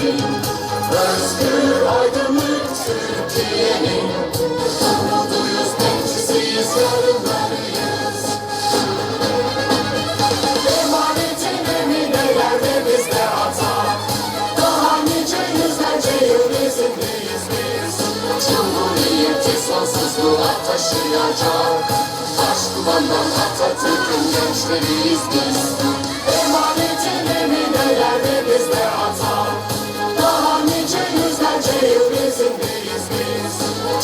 için. Özgür, aydınlık Türkiye'nin umuduyuz, bekçisiyiz, yarınlarıyız. Emanetin eminelerde bizde hata, daha nice yüzlerce yıl izindeyiz biz. Cumhuriyeti sonsuzluğa taşıyacak Başkumandan Atatürk'ün gençleriyiz biz. Emanetin eminelerde bizde hata, daha nice yüzlerce yıl izindeyiz biz.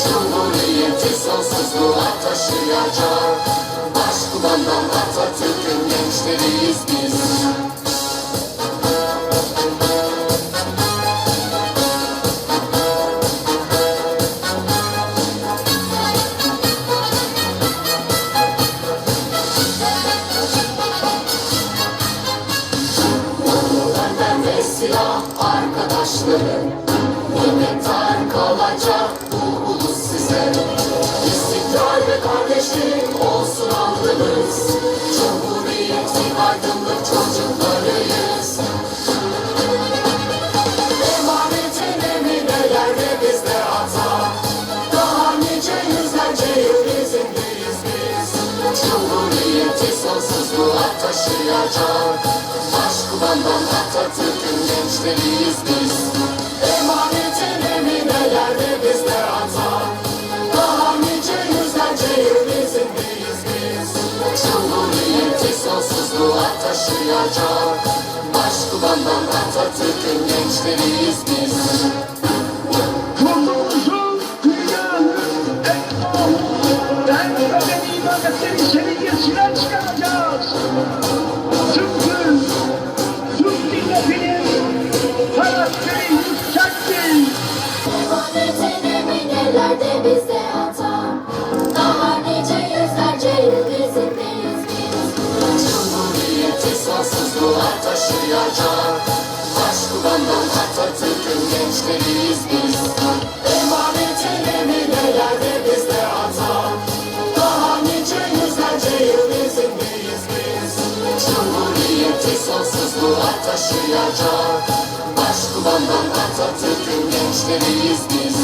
Cumhuriyeti sonsuzluğa taşıyacak Başkumandan Atatürk'ün gençleriyiz biz. Silah arkadaşları, minnettar kalacak bu ulus size. İstiklal ve kardeşlik olsun andımız, Cumhuriyetin aydınlık çocuklarıyız. Emanetin eminelerde bizde hata, daha nice yüzlerce yıl izindeyiz biz. Cumhuriyeti sonsuzluğa taşıyacak Başkumandan Atatürk'ün gençleriyiz biz. Emanetin eminelerde bizde hata, daha nice yüzlerce yıl izindeyiz biz. Cumhuriyeti sonsuzluğa taşıyacak Başkumandan Atatürk'ün gençleriyiz biz. Kurtuluşun dünyanın en pahalı, en önemli ibadetin seviyesinden çıkaracağız. Çünkü Türk milletinin karakteri yüksektir. Emanetin eminelerde bizde hata, daha nice yüzlerce yıl izindeyiz biz. Cumhuriyeti sonsuzluğa taşıyacak Başkumandan Atatürk'ün gençleriyiz biz. Emanetin eminelerde bizde hata, daha nice yüzlerce yıl izindeyiz biz. Cumhuriyeti sonsuzluğa taşıyacak Başkumandan Atatürk'ün gençleriyiz biz.